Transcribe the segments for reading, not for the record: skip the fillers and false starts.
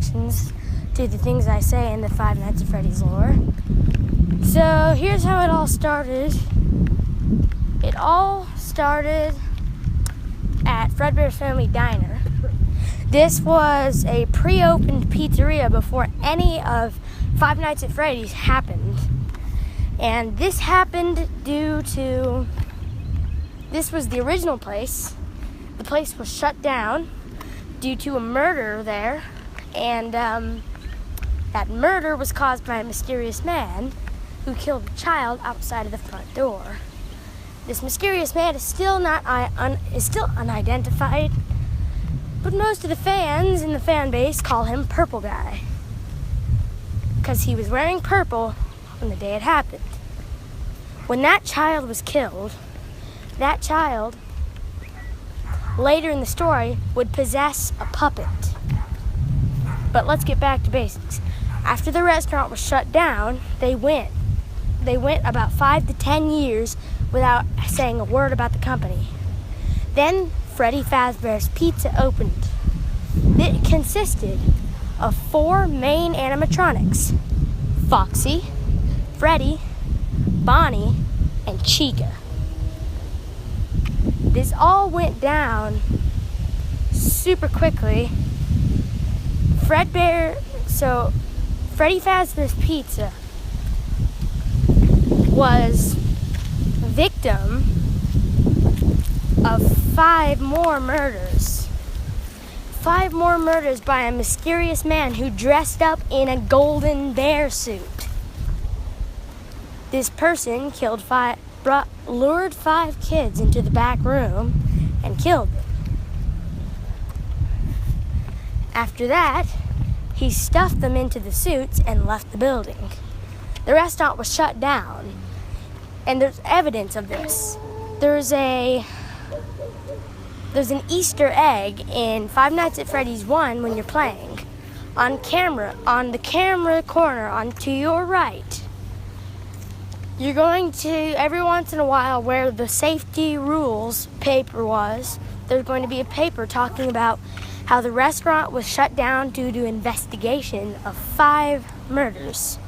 connections to the things I say in the Five Nights at Freddy's lore. So here's how it all started. It all started at Fredbear's Family Diner. This was a pre-opened pizzeria before any of Five Nights at Freddy's happened. And this happened due to, this was the original place. The place was shut down due to a murder there. And that murder was caused by a mysterious man who killed a child outside of the front door. This mysterious man is still unidentified, but most of the fans in the fan base call him Purple Guy because he was wearing purple on the day it happened. When that child was killed, that child later in the story would possess a puppet. But let's get back to basics. After the restaurant was shut down, they went about 5 to 10 years without saying a word about the company. Then Freddy Fazbear's Pizza opened. It consisted of 4 main animatronics: Foxy, Freddy, Bonnie, and Chica. This all went down super quickly. Freddy Fazbear's Pizza was victim of 5 more murders. 5 more murders by a mysterious man who dressed up in a golden bear suit. This person lured 5 kids into the back room and killed them. After that, he stuffed them into the suits and left the building. The restaurant was shut down, and there's evidence of this. There's an Easter egg in Five Nights at Freddy's 1 when you're playing. On the camera corner on to your right, you're going to, every once in a while, where the safety rules paper was, there's going to be a paper talking about how the restaurant was shut down due to investigation of 5 murders.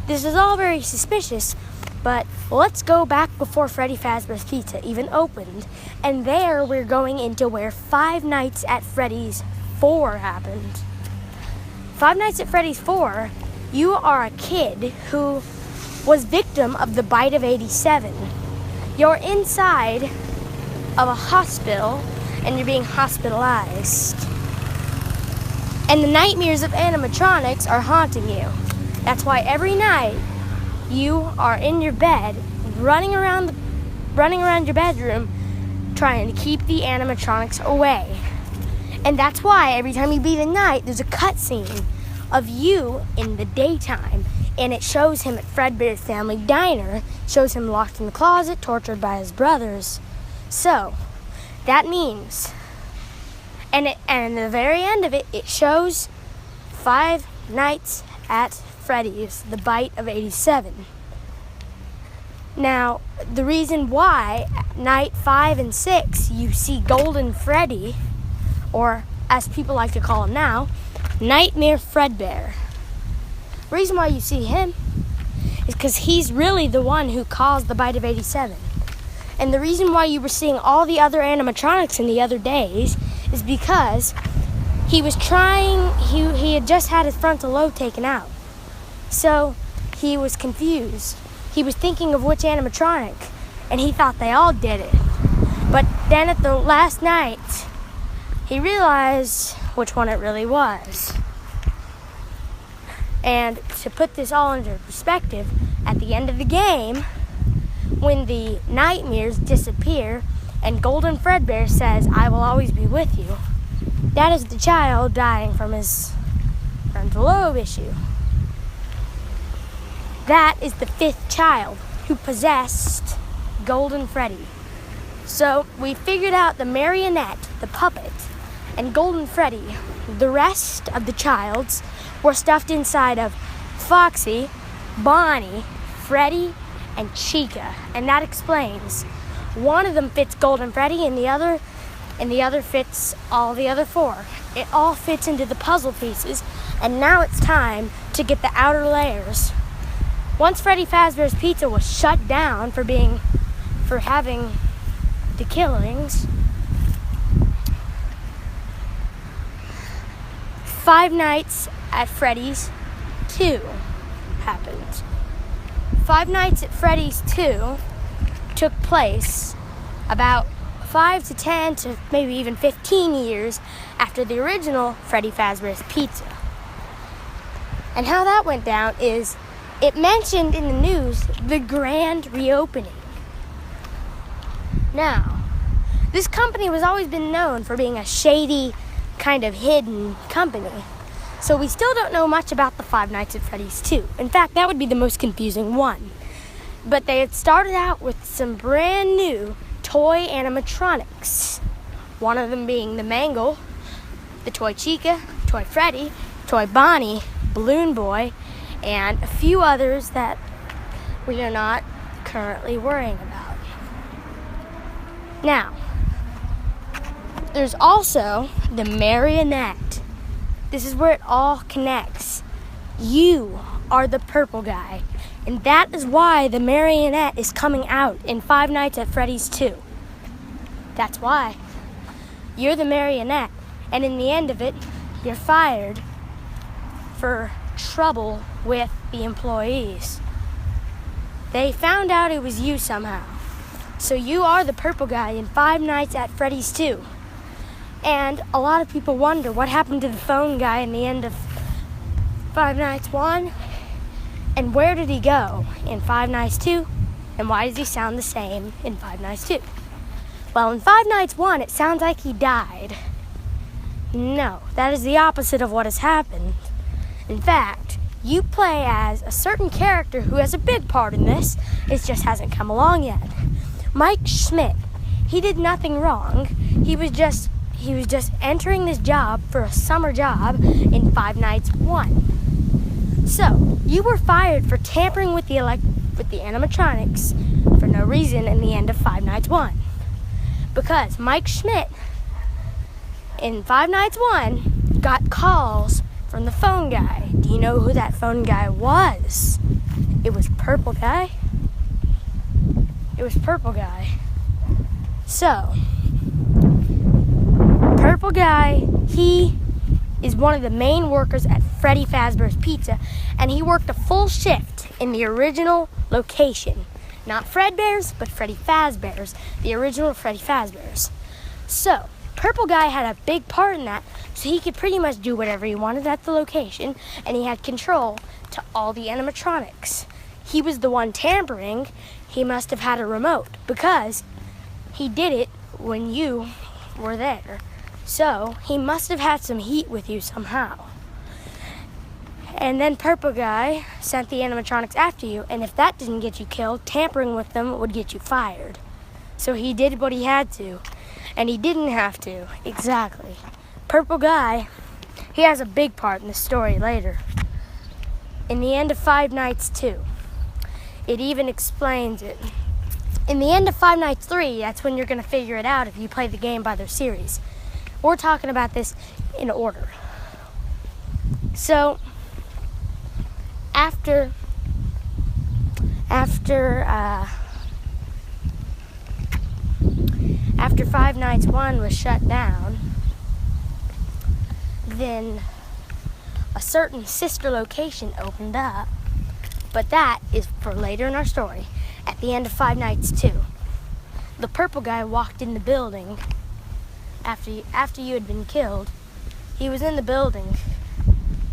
This is all very suspicious, but let's go back before Freddy Fazbear's Pizza even opened, and there we're going into where Five Nights at Freddy's 4 happened. Five Nights at Freddy's 4, you are a kid who was victim of the bite of 87. You're inside of a hospital and you're being hospitalized. And the nightmares of animatronics are haunting you. That's why every night you are in your bed, running around your bedroom, trying to keep the animatronics away. And that's why every time you beat the night, there's a cutscene of you in the daytime. And it shows him at Fredbear's Family Diner, shows him locked in the closet, tortured by his brothers. So, that means, and at the very end of it, it shows Five Nights at Freddy's, the bite of 87. Now, the reason why night 5 and 6 you see Golden Freddy, or as people like to call him now, Nightmare Fredbear. The reason why you see him is because he's really the one who caused the bite of 87. And the reason why you were seeing all the other animatronics in the other days is because he had just had his frontal lobe taken out. So he was confused. He was thinking of which animatronic, and he thought they all did it. But then at the last night, he realized which one it really was. And to put this all into perspective, at the end of the game, when the nightmares disappear and Golden Fredbear says, "I will always be with you," that is the child dying from his frontal lobe issue. That is the 5th child who possessed Golden Freddy. So we figured out the marionette, the puppet, and Golden Freddy. The rest of the childs were stuffed inside of Foxy, Bonnie, Freddy, and Chica. And that explains. One of them fits Golden Freddy and the other and the other fits all the other 4. It all fits into the puzzle pieces, and now it's time to get the outer layers. Once Freddy Fazbear's Pizza was shut down for having the killings, Five Nights at Freddy's 2 happened. Five Nights at Freddy's 2 took place about 5 to 10 to maybe even 15 years after the original Freddy Fazbear's Pizza. And how that went down is it mentioned in the news the grand reopening. Now, this company was always been known for being a shady, kind of hidden company. So we still don't know much about the Five Nights at Freddy's 2. In fact, that would be the most confusing one. But they had started out with some brand new toy animatronics. One of them being the Mangle, the Toy Chica, Toy Freddy, Toy Bonnie, Balloon Boy, and a few others that we are not currently worrying about. Now, there's also the marionette. This is where it all connects. You are the purple guy, and that is why the marionette is coming out in Five Nights at Freddy's 2. That's why. You're the marionette, and in the end of it, you're fired for trouble with the employees. They found out it was you somehow. So you are the purple guy in Five Nights at Freddy's 2. And a lot of people wonder what happened to the phone guy in the end of Five Nights 1, and where did he go in Five Nights 2, and why does he sound the same in Five Nights 2? Well, in Five Nights 1, it sounds like he died. No, that is the opposite of what has happened. In fact, you play as a certain character who has a big part in this. It just hasn't come along yet. Mike Schmidt. He did nothing wrong. He was just entering this job for a summer job in Five Nights 1. So, you were fired for tampering with the animatronics for no reason in the end of Five Nights 1. Because Mike Schmidt in Five Nights 1 got calls from the phone guy. Do you know who that phone guy was? It was Purple Guy. It was Purple Guy. So, Purple Guy, he is one of the main workers at Freddy Fazbear's Pizza, and he worked a full shift in the original location. Not Fredbear's, but Freddy Fazbear's, the original Freddy Fazbear's. So, Purple Guy had a big part in that, so he could pretty much do whatever he wanted at the location, and he had control to all the animatronics. He was the one tampering. He must have had a remote, because he did it when you were there. So, he must have had some heat with you somehow. And then Purple Guy sent the animatronics after you, and if that didn't get you killed, tampering with them would get you fired. So he did what he had to, and he didn't have to. Exactly. Purple Guy, he has a big part in the story later. In the end of Five Nights 2, it even explains it. In the end of Five Nights 3, that's when you're going to figure it out if you play the game by their series. We're talking about this in order. So, after Five Nights 1 was shut down, then a certain sister location opened up. But that is for later in our story. At the end of Five Nights 2, the Purple Guy walked in the building after you had been killed. He was in the building,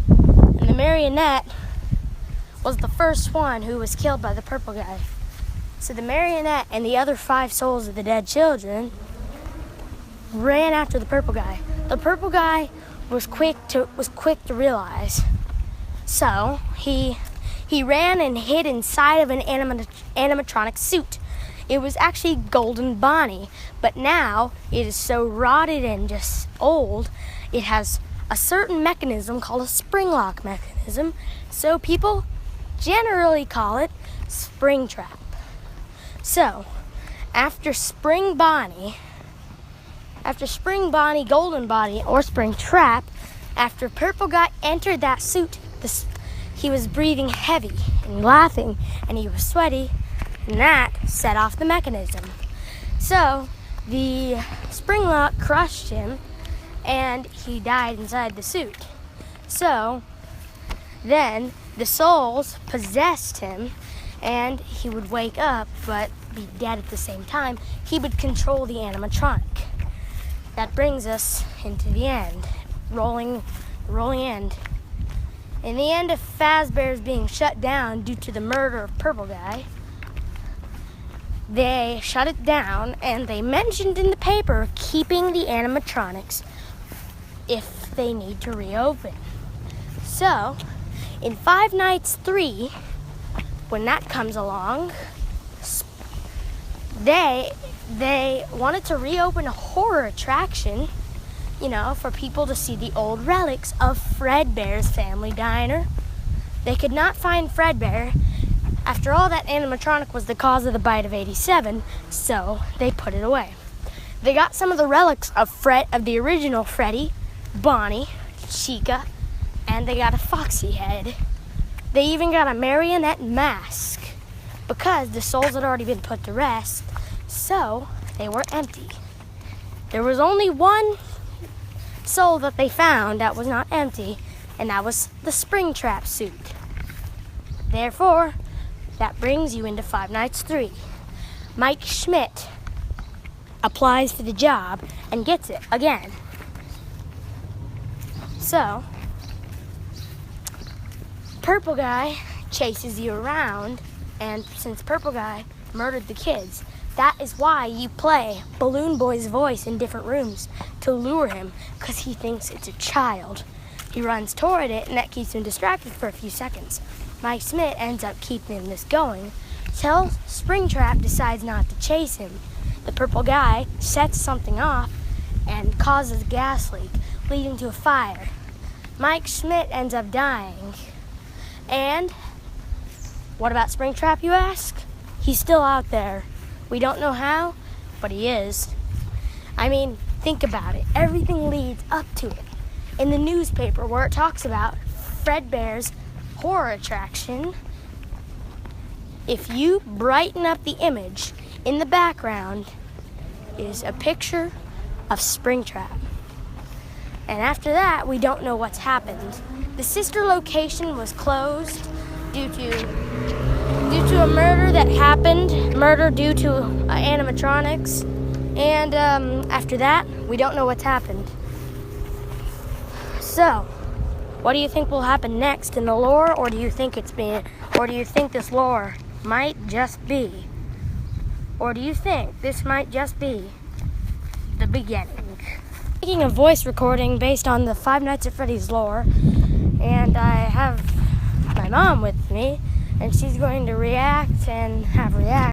and the marionette was the first one who was killed by the Purple Guy. So the marionette and the other 5 souls of the dead children ran after the Purple Guy. The Purple Guy was quick to realize. So he ran and hid inside of an animatronic suit. It was actually Golden Bonnie, but now it is so rotted and just old, it has a certain mechanism called a spring lock mechanism. So people generally call it spring trap. So, after Spring Bonnie after Spring Bonnie, Golden Bonnie, or Spring Trap, after Purple Guy entered that suit, he was breathing heavy and laughing, and he was sweaty, and that set off the mechanism. So the spring lock crushed him, and he died inside the suit. So then the souls possessed him, and he would wake up but be dead at the same time. He would control the animatronic. That brings us into the end, rolling end. In the end of Fazbear's being shut down due to the murder of Purple Guy, they shut it down, and they mentioned in the paper keeping the animatronics if they need to reopen. So, in Five Nights 3, when that comes along, they wanted to reopen a horror attraction, for people to see the old relics of Fredbear's Family Diner. They could not find Fredbear. After all, that animatronic was the cause of the bite of 87, so they put it away. They got some of the relics of the original Freddy, Bonnie, Chica, and they got a foxy head. They even got a marionette mask because the souls had already been put to rest, so they were empty. There was only one soul that they found that was not empty, and that was the Springtrap suit. Therefore, that brings you into Five Nights 3. Mike Schmidt applies for the job and gets it again. So, Purple Guy chases you around, and since Purple Guy murdered the kids, that is why you play Balloon Boy's voice in different rooms, to lure him, because he thinks it's a child. He runs toward it, and that keeps him distracted for a few seconds. Mike Schmidt ends up keeping this going till Springtrap decides not to chase him. The Purple Guy sets something off and causes a gas leak, leading to a fire. Mike Schmidt ends up dying. And what about Springtrap, you ask? He's still out there. We don't know how, but he is. I mean, think about it. Everything leads up to it. In the newspaper where it talks about Fredbear's horror attraction, if you brighten up the image, in the background is a picture of Springtrap. And after that, we don't know what's happened. The sister location was closed due to a murder that happened, murder due to animatronics. And after that, we don't know what's happened. So, what do you think will happen next in the lore, or do you think this lore might just be, or do you think this might just be the beginning? Making a voice recording based on the Five Nights at Freddy's lore, and I have my mom with me, and she's going to react and have react.